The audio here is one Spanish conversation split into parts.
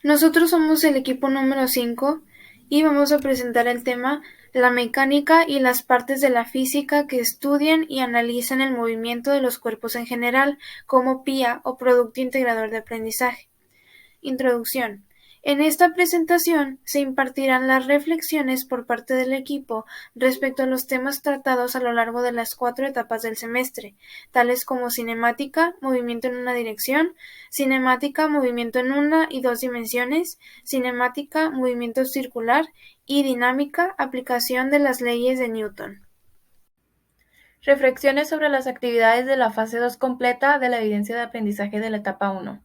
Nosotros somos el equipo número 5 y vamos a presentar el tema la mecánica y las partes de la física que estudian y analizan el movimiento de los cuerpos en general, como PIA o Producto Integrador de Aprendizaje. Introducción. En esta presentación se impartirán las reflexiones por parte del equipo respecto a los temas tratados a lo largo de las 4 etapas del semestre, tales como cinemática, movimiento en una dirección, cinemática, movimiento en una y dos dimensiones, cinemática, movimiento circular y dinámica, aplicación de las leyes de Newton. Reflexiones sobre las actividades de la fase 2 completa de la evidencia de aprendizaje de la etapa 1.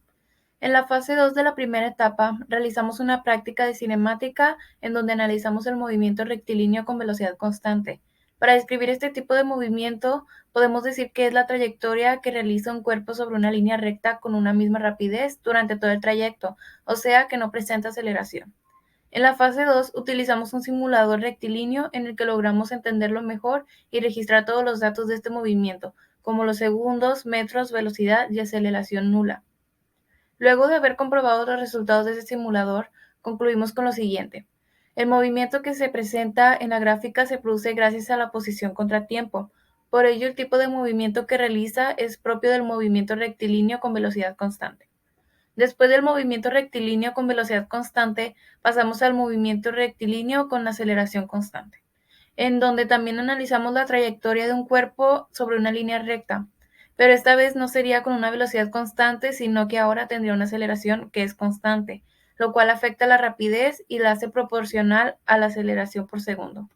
En la fase 2 de la primera etapa, realizamos una práctica de cinemática en donde analizamos el movimiento rectilíneo con velocidad constante. Para describir este tipo de movimiento, podemos decir que es la trayectoria que realiza un cuerpo sobre una línea recta con una misma rapidez durante todo el trayecto, o sea que no presenta aceleración. En la fase 2 utilizamos un simulador rectilíneo en el que logramos entenderlo mejor y registrar todos los datos de este movimiento, como los segundos, metros, velocidad y aceleración nula. Luego de haber comprobado los resultados de ese simulador, concluimos con lo siguiente. El movimiento que se presenta en la gráfica se produce gracias a la posición contratiempo. Por ello, el tipo de movimiento que realiza es propio del movimiento rectilíneo con velocidad constante. Después del movimiento rectilíneo con velocidad constante, pasamos al movimiento rectilíneo con aceleración constante, en donde también analizamos la trayectoria de un cuerpo sobre una línea recta, pero esta vez no sería con una velocidad constante, sino que ahora tendría una aceleración que es constante, lo cual afecta la rapidez y la hace proporcional a la aceleración por segundo.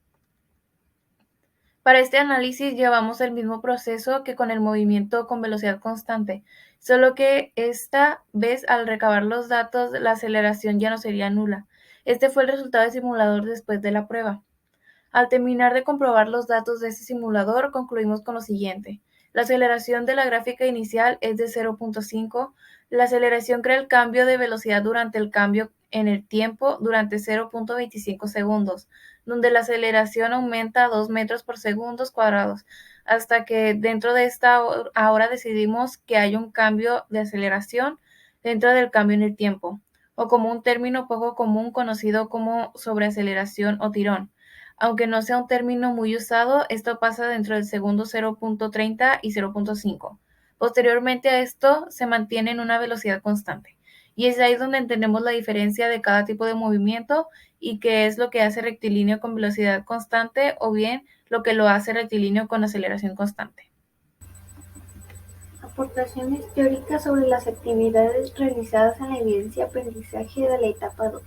Para este análisis llevamos el mismo proceso que con el movimiento con velocidad constante, solo que esta vez al recabar los datos la aceleración ya no sería nula. Este fue el resultado del simulador después de la prueba. Al terminar de comprobar los datos de este simulador, concluimos con lo siguiente. La aceleración de la gráfica inicial es de 0.5. La aceleración crea el cambio de velocidad durante el cambio en el tiempo durante 0.25 segundos, donde la aceleración aumenta a 2 metros por segundos cuadrados, hasta que dentro de esta ahora decidimos que hay un cambio de aceleración dentro del cambio en el tiempo, o como un término poco común conocido como sobreaceleración o tirón. Aunque no sea un término muy usado, esto pasa dentro del segundo 0.30 y 0.5. Posteriormente a esto, se mantiene en una velocidad constante. Y es ahí donde entendemos la diferencia de cada tipo de movimiento y qué es lo que hace rectilíneo con velocidad constante o bien lo que lo hace rectilíneo con aceleración constante. Aportaciones teóricas sobre las actividades realizadas en la evidencia de aprendizaje de la etapa 2.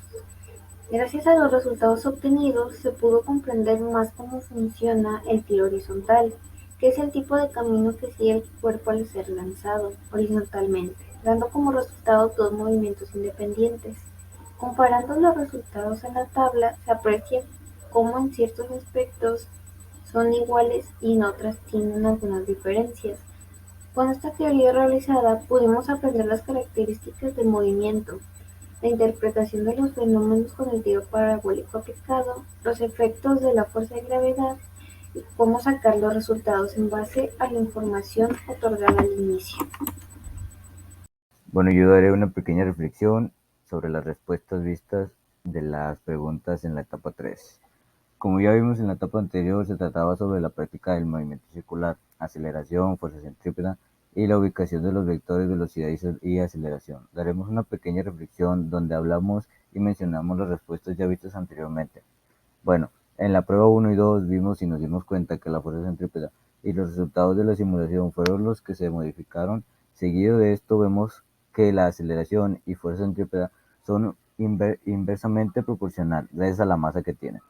Gracias a los resultados obtenidos, se pudo comprender más cómo funciona el tiro horizontal, que es el tipo de camino que sigue el cuerpo al ser lanzado horizontalmente, dando como resultado dos movimientos independientes. Comparando los resultados en la tabla, se aprecia cómo en ciertos aspectos son iguales y en otras tienen algunas diferencias. Con esta teoría realizada pudimos aprender las características del movimiento, la interpretación de los fenómenos con el tiro parabólico aplicado, los efectos de la fuerza de gravedad y cómo sacar los resultados en base a la información otorgada al inicio. Bueno, yo daré una pequeña reflexión sobre las respuestas vistas de las preguntas en la etapa 3. Como ya vimos en la etapa anterior, se trataba sobre la práctica del movimiento circular, aceleración, fuerza centrípeta y la ubicación de los vectores velocidad y aceleración. Daremos una pequeña reflexión donde hablamos y mencionamos las respuestas ya vistas anteriormente. Bueno, en la prueba 1 y 2 vimos y nos dimos cuenta que la fuerza centrípeta y los resultados de la simulación fueron los que se modificaron. Seguido de esto vemos que la aceleración y fuerza centrípeta son inversamente proporcional gracias a la masa que tienen.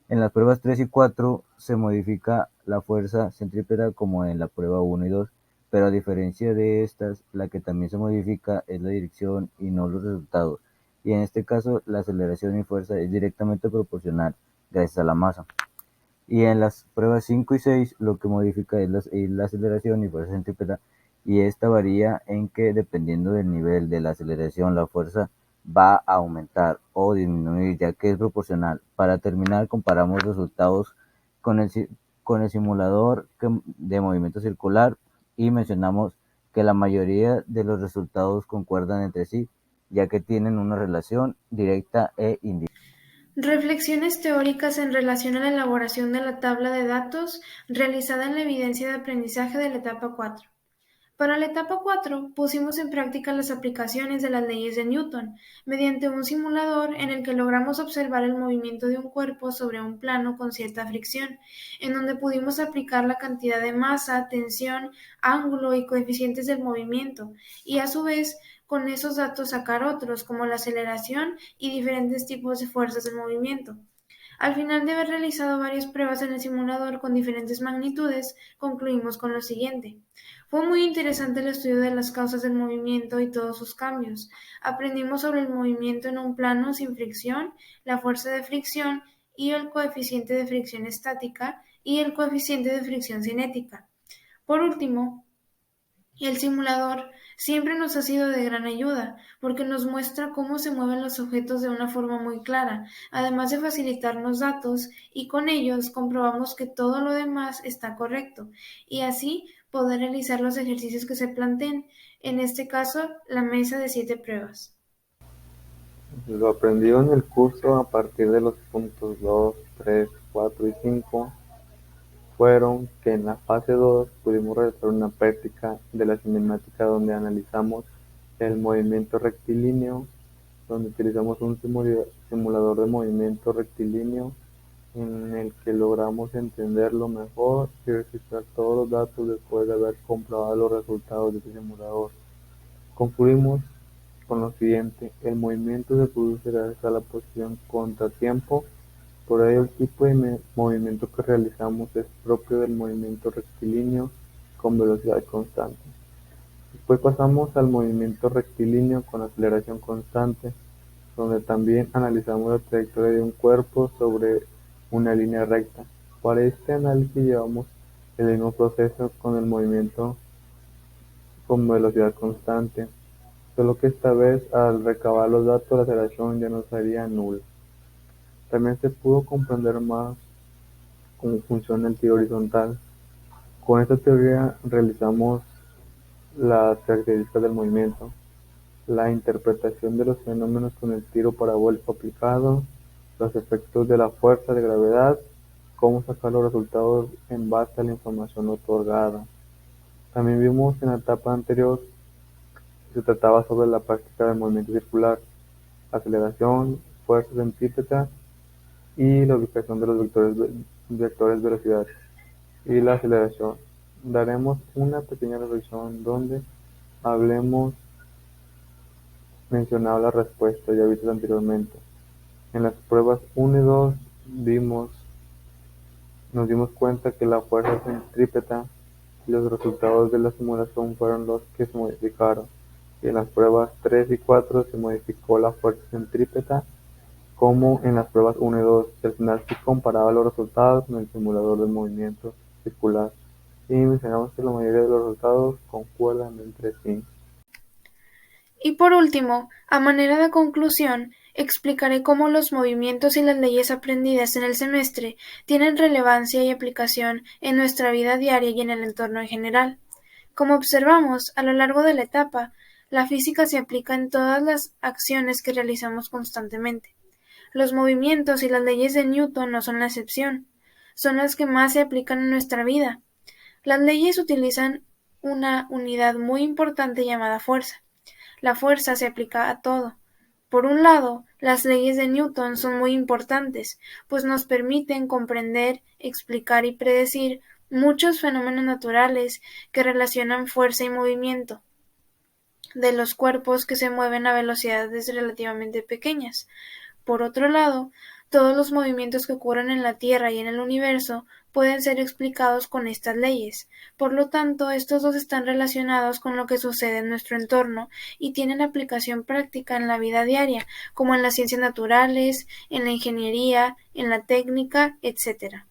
En las pruebas 3 y 4 se modifica la fuerza centrípeta como en la prueba 1 y 2, pero a diferencia de estas, la que también se modifica es la dirección y no los resultados, y en este caso la aceleración y fuerza es directamente proporcional gracias a la masa. Y en las pruebas 5 y 6 lo que modifica es la aceleración y fuerza centrípeta, y esta varía en que dependiendo del nivel de la aceleración la fuerza va a aumentar o disminuir, ya que es proporcional. Para terminar, comparamos resultados con el simulador de movimiento circular y mencionamos que la mayoría de los resultados concuerdan entre sí ya que tienen una relación directa e indirecta. Reflexiones teóricas en relación a la elaboración de la tabla de datos realizada en la evidencia de aprendizaje de la etapa 4. Para la etapa 4, pusimos en práctica las aplicaciones de las leyes de Newton, mediante un simulador en el que logramos observar el movimiento de un cuerpo sobre un plano con cierta fricción, en donde pudimos aplicar la cantidad de masa, tensión, ángulo y coeficientes del movimiento, y a su vez, con esos datos sacar otros, como la aceleración y diferentes tipos de fuerzas del movimiento. Al final de haber realizado varias pruebas en el simulador con diferentes magnitudes, concluimos con lo siguiente. Fue muy interesante el estudio de las causas del movimiento y todos sus cambios. Aprendimos sobre el movimiento en un plano sin fricción, la fuerza de fricción y el coeficiente de fricción estática y el coeficiente de fricción cinética. Por último, el simulador siempre nos ha sido de gran ayuda, porque nos muestra cómo se mueven los objetos de una forma muy clara, además de facilitarnos datos, y con ellos comprobamos que todo lo demás está correcto, y así poder realizar los ejercicios que se planteen, en este caso, la mesa de 7 pruebas. Lo aprendido en el curso a partir de los puntos 2, 3, 4 y 5 fueron que en la fase 2 pudimos realizar una práctica de la cinemática donde analizamos el movimiento rectilíneo, donde utilizamos un simulador de movimiento rectilíneo en el que logramos entenderlo mejor y registrar todos los datos después de haber comprobado los resultados de ese simulador. Concluimos con lo siguiente: el movimiento se produce gracias a la posición contratiempo, por ello el tipo de movimiento que realizamos es propio del movimiento rectilíneo con velocidad constante. Después pasamos al movimiento rectilíneo con aceleración constante, donde también analizamos la trayectoria de un cuerpo sobre una línea recta. Para este análisis llevamos el mismo proceso con el movimiento con velocidad constante, solo que esta vez al recabar los datos la aceleración ya no sería nula. También se pudo comprender más cómo funciona el tiro horizontal. Con esta teoría realizamos las características del movimiento, la interpretación de los fenómenos con el tiro parabólico aplicado, los efectos de la fuerza de gravedad, cómo sacar los resultados en base a la información otorgada. También vimos en la etapa anterior que se trataba sobre la práctica del movimiento circular, aceleración, fuerza centrípeta y la ubicación de los vectores velocidad y la aceleración. Daremos una pequeña reflexión donde hablemos mencionado la respuesta ya vistas anteriormente. En las pruebas 1 y 2 nos dimos cuenta que la fuerza centrípeta y los resultados de la simulación fueron los que se modificaron, y en las pruebas 3 y 4 se modificó la fuerza centrípeta como en las pruebas 1 y 2. Al final se comparaba los resultados con el simulador del movimiento circular y mencionamos que la mayoría de los resultados concuerdan entre sí. Y por último, a manera de conclusión, explicaré cómo los movimientos y las leyes aprendidas en el semestre tienen relevancia y aplicación en nuestra vida diaria y en el entorno en general. Como observamos a lo largo de la etapa, la física se aplica en todas las acciones que realizamos constantemente. Los movimientos y las leyes de Newton no son la excepción, son las que más se aplican en nuestra vida. Las leyes utilizan una unidad muy importante llamada fuerza. La fuerza se aplica a todo. Por un lado, las leyes de Newton son muy importantes, pues nos permiten comprender, explicar y predecir muchos fenómenos naturales que relacionan fuerza y movimiento de los cuerpos que se mueven a velocidades relativamente pequeñas. Por otro lado, todos los movimientos que ocurren en la Tierra y en el universo pueden ser explicados con estas leyes. Por lo tanto, estos dos están relacionados con lo que sucede en nuestro entorno y tienen aplicación práctica en la vida diaria, como en las ciencias naturales, en la ingeniería, en la técnica, etc.